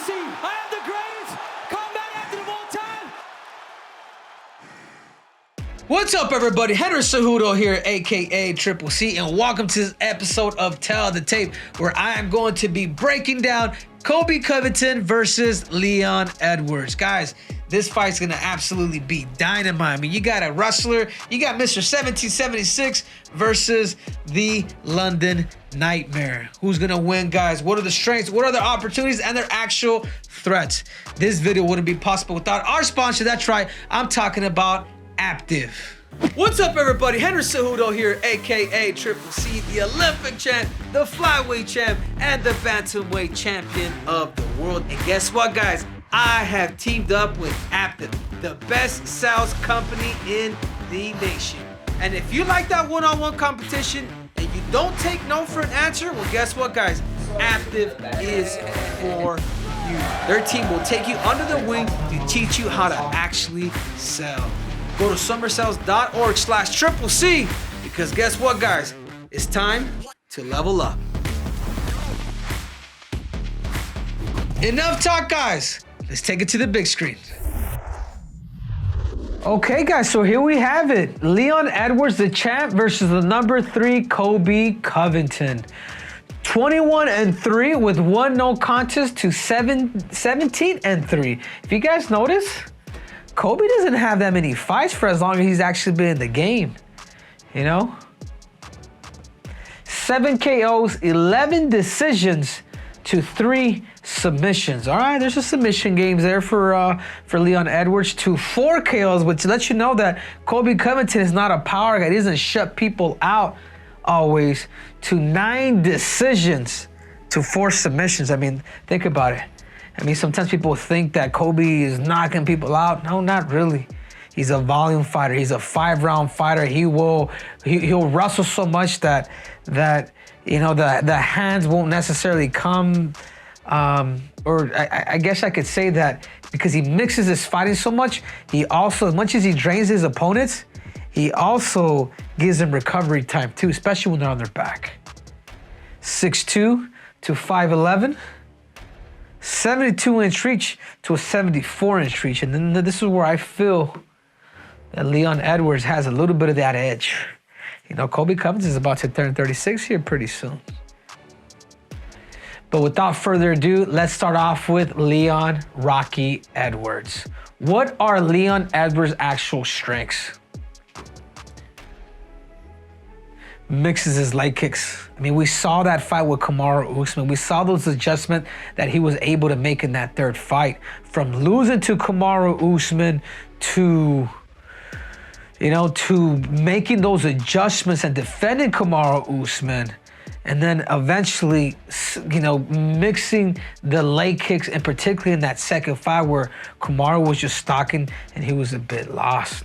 UFC. I am the greatest combat actor of all time. What's up, everybody? Henry Cejudo here, aka Triple C, and welcome to this episode of Tell the Tape, where I am going to be breaking down Colby Covington versus Leon Edwards. Guys, this fight's gonna absolutely be dynamite. I mean, you got a wrestler, you got Mr. 1776 versus the London Nightmare. Who's gonna win, guys? What are the strengths? What are their opportunities and their actual threats? This video wouldn't be possible without our sponsor. That's right, I'm talking about Aptive. What's up, everybody? Henry Cejudo here, aka Triple C, the Olympic champ, the flyweight champ, and the bantamweight champion of the world. And guess what, guys? I have teamed up with Aptive, the best sales company in the nation. And if you like that one-on-one competition and you don't take no for an answer, well, guess what, guys? Aptive is for you. Their team will take you under their wing to teach you how to actually sell. Go to summersales.org/Triple C, because guess what, guys? It's time to level up. Enough talk, guys. Let's take it to the big screen. Okay, guys, so here we have it. Leon Edwards, the champ, versus the number 3 Colby Covington. 21-3 with 1 no contest to 17-3. If you guys notice, Colby doesn't have that many fights for as long as he's actually been in the game, you know? 7 KOs, 11 decisions to 3 submissions. All right, there's a submission games there for Leon Edwards, to 4 KOs, which lets you know that Colby Covington is not a power guy. He doesn't shut people out always, to 9 decisions to 4 submissions. I mean, think about it. I mean, sometimes people think that Colby is knocking people out. No, not really. He's a volume fighter. He's a 5-round fighter. He'll wrestle so much that you know the hands won't necessarily come. Or I guess I could say that because he mixes his fighting so much, he also, as much as he drains his opponents, he also gives them recovery time too, especially when they're on their back. 6'2" to 5'11". 72-inch reach to a 74-inch reach. And then this is where I feel that Leon Edwards has a little bit of that edge. You know, Colby Covington is about to turn 36 here pretty soon. But without further ado, let's start off with Leon Rocky Edwards. What are Leon Edwards' actual strengths? Mixes his leg kicks. I mean, we saw that fight with Kamaru Usman. We saw those adjustments that he was able to make in that third fight. From losing to Kamaru Usman to, you know, to making those adjustments and defending Kamaru Usman. And then eventually, you know, mixing the leg kicks, and particularly in that second fight where Kamaru was just stalking and he was a bit lost.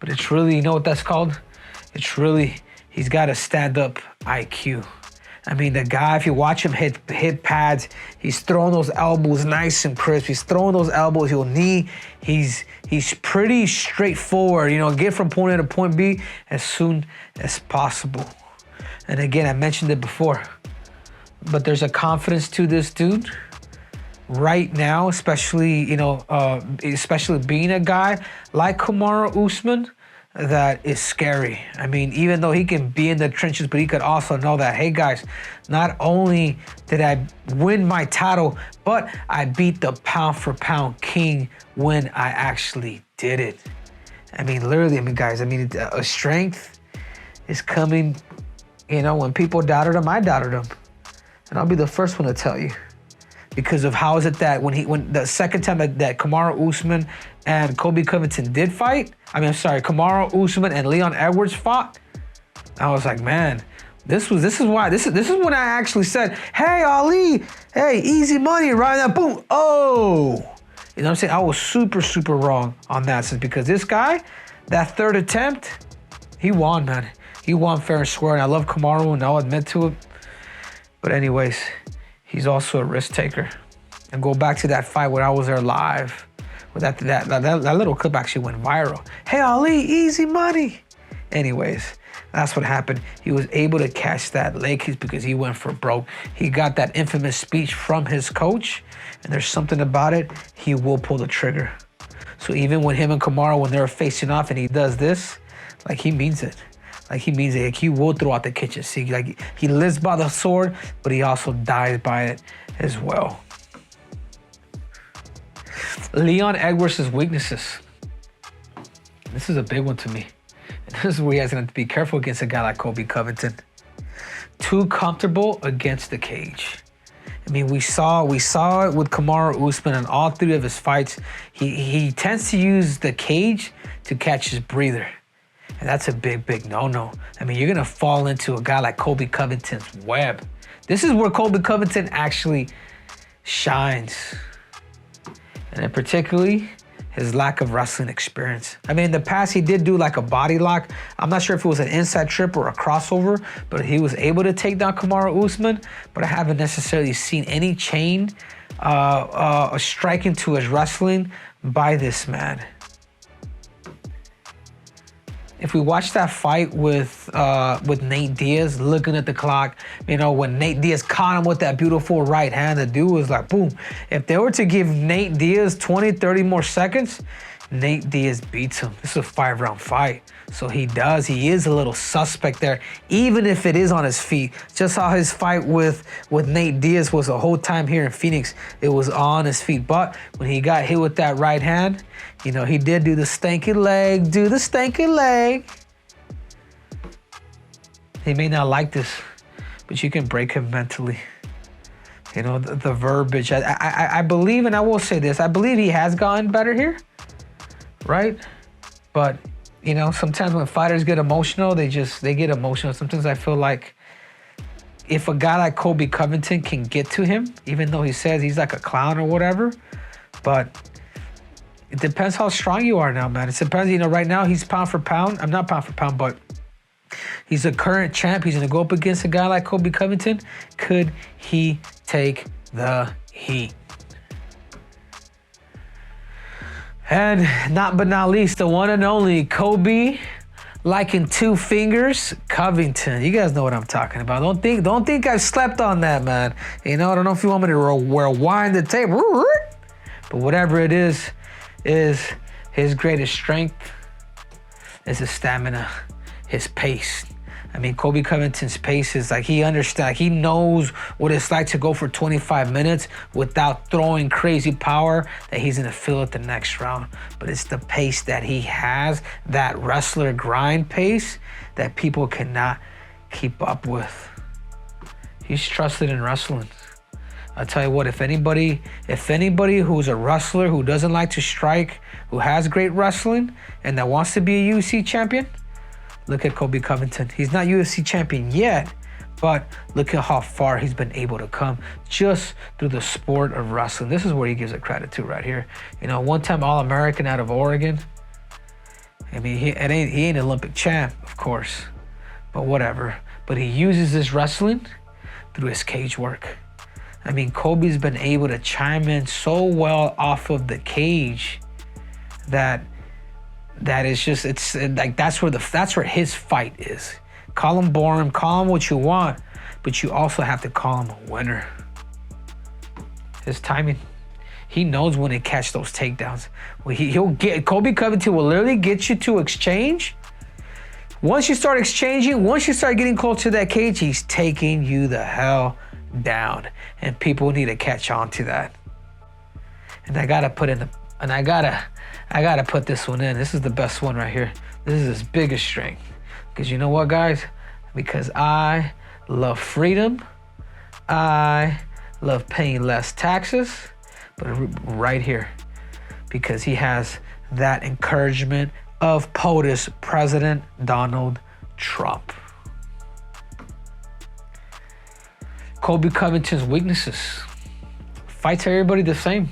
But it's really, you know what that's called? It's really, he's got a stand-up IQ. I mean, the guy, if you watch him hit pads, he's throwing those elbows nice and crisp. He's throwing those elbows, he'll knee. He's pretty straightforward, you know, get from point A to point B as soon as possible. And again, I mentioned it before, but there's a confidence to this dude right now, especially, you know, especially being a guy like Kamaru Usman, that is scary. I mean, even though he can be in the trenches, but he could also know that, hey guys, not only did I win my title, but I beat the pound for pound king when I actually did it. I mean, literally, I mean, guys, I mean, a strength is coming, you know, when people doubted him, I doubted him. And I'll be the first one to tell you. Because of how is it that when the second time that Kamaru Usman and Colby Covington did fight, Kamaru Usman and Leon Edwards fought, I was like, man, this is when I actually said, hey Ali, hey, easy money, right now, boom, oh. You know what I'm saying? I was super wrong on that, because this guy, that third attempt, he won, man. He won fair and square, and I love Kamaru, and I'll admit to it. But anyways, he's also a risk taker. And go back to that fight when I was there live. That little clip actually went viral. Hey Ali, easy money. Anyways, that's what happened. He was able to catch that leg kick because he went for broke. He got that infamous speech from his coach, and there's something about it, he will pull the trigger. So even when him and Kamaru, when they're facing off and he does this, like he means it. Like he means it. Like he will throw out the kitchen sink. Like he lives by the sword, but he also dies by it as well. Leon Edwards' weaknesses. This is a big one to me. And this is where he has to be careful against a guy like Colby Covington. Too comfortable against the cage. I mean, we saw it with Kamaru Usman in all three of his fights. He tends to use the cage to catch his breather. And that's a big, big no-no. I mean, you're going to fall into a guy like Colby Covington's web. This is where Colby Covington actually shines. And then particularly his lack of wrestling experience. I mean, in the past, he did do like a body lock. I'm not sure if it was an inside trip or a crossover, but he was able to take down Kamaru Usman. But I haven't necessarily seen any chain striking to his wrestling by this man. If we watch that fight with Nate Diaz, looking at the clock, you know, when Nate Diaz caught him with that beautiful right hand, the dude was like, boom. If they were to give Nate Diaz 20, 30 more seconds, Nate Diaz beats him. This is a 5-round fight. So he does. He is a little suspect there, even if it is on his feet. Just how his fight with Nate Diaz was the whole time here in Phoenix. It was on his feet. But when he got hit with that right hand, you know, he did do the stanky leg. He may not like this, but you can break him mentally. You know, the verbiage. I believe, and I will say this, I believe he has gotten better here, right? But, you know, sometimes when fighters get emotional, they get emotional. Sometimes I feel like if a guy like Colby Covington can get to him, even though he says he's like a clown or whatever, but it depends how strong you are now, man. It depends, you know, right now he's pound for pound. I'm not pound for pound, but he's a current champ. He's going to go up against a guy like Colby Covington. Could he take the heat? And not but not least, the one and only Colby, like in 2 fingers, Covington. You guys know what I'm talking about. Don't think I've slept on that, man. You know, I don't know if you want me to rewind the tape, but whatever it is his greatest strength is his stamina, his pace. I mean, Colby Covington's pace is like he understands. He knows what it's like to go for 25 minutes without throwing crazy power that he's going to feel it the next round. But it's the pace that he has, that wrestler grind pace that people cannot keep up with. He's trusted in wrestling. I'll tell you what, if anybody who's a wrestler who doesn't like to strike, who has great wrestling, and that wants to be a UFC champion, look at Colby Covington. He's not UFC champion yet, but look at how far he's been able to come just through the sport of wrestling. This is where he gives it credit to right here. You know, one-time All-American out of Oregon. I mean, he ain't an Olympic champ, of course, but whatever. But he uses his wrestling through his cage work. I mean, Colby's been able to chime in so well off of the cage that is just, it's like that's where his fight is. Call him boring, call him what you want, but you also have to call him a winner. His timing. He knows when to catch those takedowns. Colby Covington will literally get you to exchange. Once you start exchanging, once you start getting close to that cage, he's taking you the hell down. And people need to catch on to that. And I gotta put this one in. This is the best one right here. This is his biggest strength. Because you know what, guys? Because I love freedom. I love paying less taxes. But right here, because he has that encouragement of POTUS President Donald Trump. Colby Covington's weaknesses. Fights everybody the same.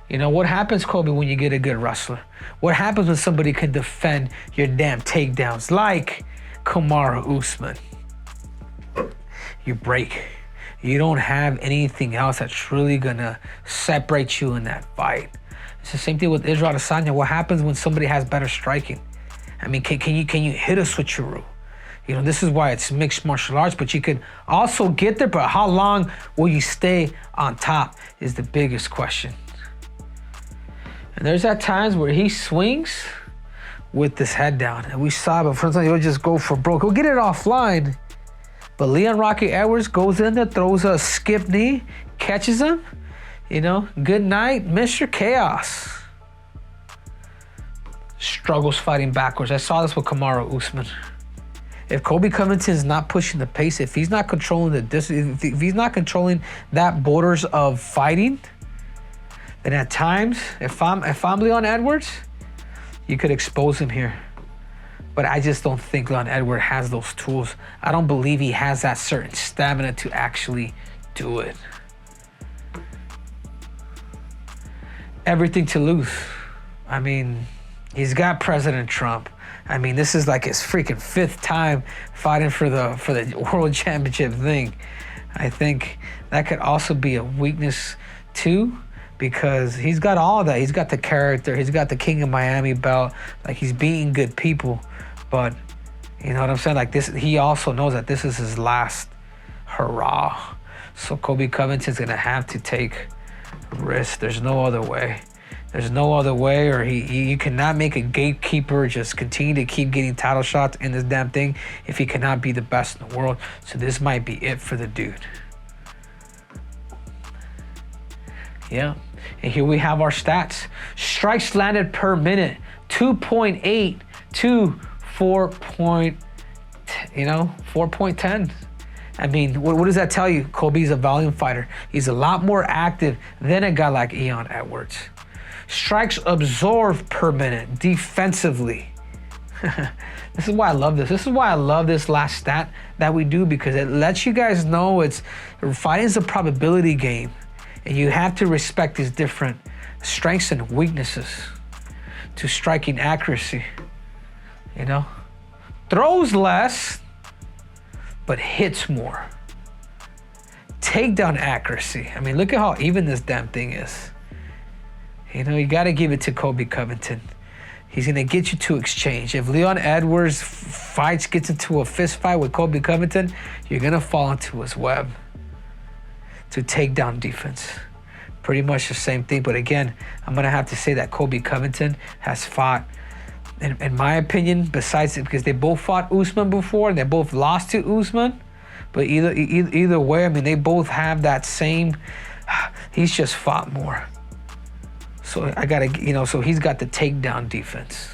You know, what happens, Colby, when you get a good wrestler? What happens when somebody can defend your damn takedowns like Kamaru Usman? You break. You don't have anything else that's really gonna separate you in that fight. It's the same thing with Israel Adesanya. What happens when somebody has better striking? I mean, can you hit a switcheroo? You know, this is why it's mixed martial arts, but you could also get there, but how long will you stay on top is the biggest question. And there's at times where he swings with this head down, and we saw, but sometimes he'll just go for broke. He'll get it offline, but Leon Rocky Edwards goes in there, throws a skip knee, catches him. You know, good night, Mr. Chaos. Struggles fighting backwards. I saw this with Kamaru Usman. If Colby Covington is not pushing the pace, if he's not controlling the distance, if he's not controlling that borders of fighting, then at times, if I'm Leon Edwards, you could expose him here. But I just don't think Leon Edwards has those tools. I don't believe he has that certain stamina to actually do it. Everything to lose. I mean, he's got President Trump. I mean, this is like his freaking 5th time fighting for the world championship thing. I think that could also be a weakness too, because he's got all of that. He's got the character. He's got the King of Miami belt. Like, he's beating good people, but you know what I'm saying? Like, this, he also knows that this is his last hurrah. So Colby Covington's gonna have to take risks. There's no other way. There's no other way, or you cannot make a gatekeeper just continue to keep getting title shots in this damn thing if he cannot be the best in the world. So this might be it for the dude. Yeah, and here we have our stats. Strikes landed per minute, 2.8 to 4.10. I mean, what does that tell you? Colby's a volume fighter. He's a lot more active than a guy like Leon Edwards. Strikes absorbed per minute defensively. This is why I love this. This is why I love this last stat that we do, because it lets you guys know fighting is a probability game, and you have to respect these different strengths and weaknesses to striking accuracy. You know, throws less, but hits more. Takedown accuracy. I mean, look at how even this damn thing is. You know, you got to give it to Colby Covington. He's going to get you to exchange. If Leon Edwards gets into a fist fight with Colby Covington, you're going to fall into his web to takedown defense. Pretty much the same thing. But again, I'm going to have to say that Colby Covington has fought, in my opinion, besides it, because they both fought Usman before, and they both lost to Usman. But either way, I mean, they both have that same, he's just fought more. So I gotta, you know, so he's got the takedown defense.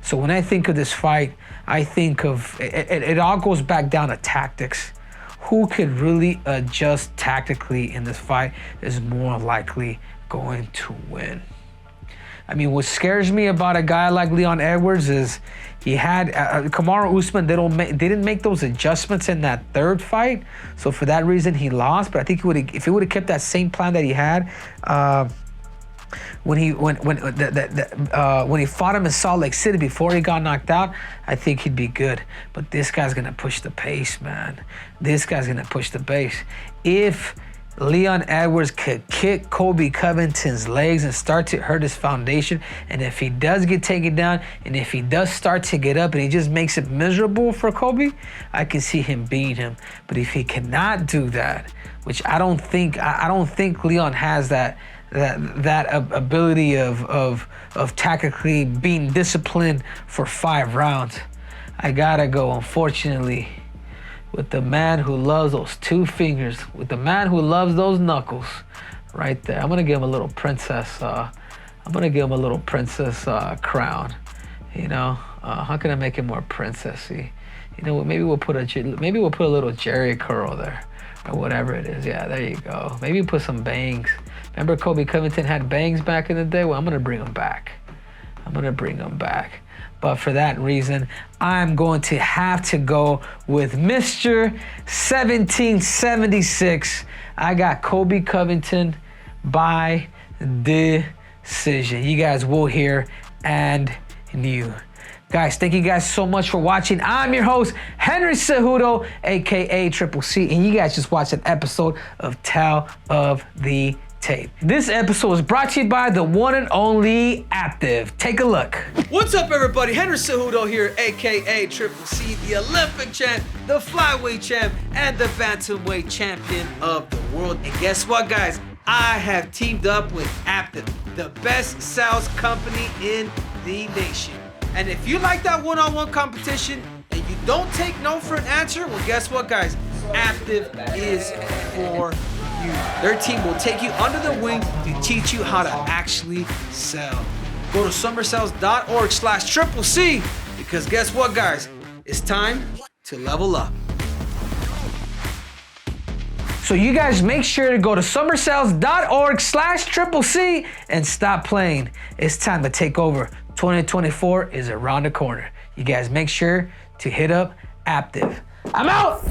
So when I think of this fight, I think of, it all goes back down to tactics. Who could really adjust tactically in this fight is more likely going to win. I mean, what scares me about a guy like Leon Edwards is he had Kamaru Usman. They didn't make those adjustments in that third fight, so for that reason he lost. But I think if he would have kept that same plan that he had when he fought him in Salt Lake City before he got knocked out, I think he'd be good. But this guy's gonna push the pace, man. This guy's gonna push the pace. If Leon Edwards could kick Colby Covington's legs and start to hurt his foundation, and if he does get taken down, and if he does start to get up and he just makes it miserable for Colby, I can see him beating him. But if he cannot do that, which I don't think Leon has that ability of tactically being disciplined for 5 rounds, I gotta go, unfortunately, with the man who loves those 2 fingers, with the man who loves those knuckles, right there. I'm gonna give him a little princess. I'm gonna give him a little princess crown. You know, how can I make it more princessy? You know what? Maybe we'll put a little Jerry curl there, or whatever it is. Yeah, there you go. Maybe put some bangs. Remember Colby Covington had bangs back in the day? Well, I'm gonna bring them back. But for that reason, I'm going to have to go with Mr. 1776. I got Colby Covington by decision. You guys will hear and knew. Guys, thank you guys so much for watching. I'm your host, Henry Cejudo, aka Triple C, and you guys just watched an episode of Tale of the tape. This episode is brought to you by the one and only Aptive. Take a look. What's up, everybody? Henry Cejudo here, aka Triple C, the Olympic champ, the flyweight champ, and the bantamweight champion of the world. And guess what, guys? I have teamed up with Aptive, the best sales company in the nation. And if you like that one-on-one competition and you don't take no for an answer, well, guess what, guys? Aptive is for you. Their team will take you under the wing to teach you how to actually sell. Go to summersales.org/Triple C because guess what, guys? It's time to level up. So you guys make sure to go to summersales.org/Triple C and stop playing. It's time to take over. 2024 is around the corner. You guys make sure to hit up Aptive. I'm out.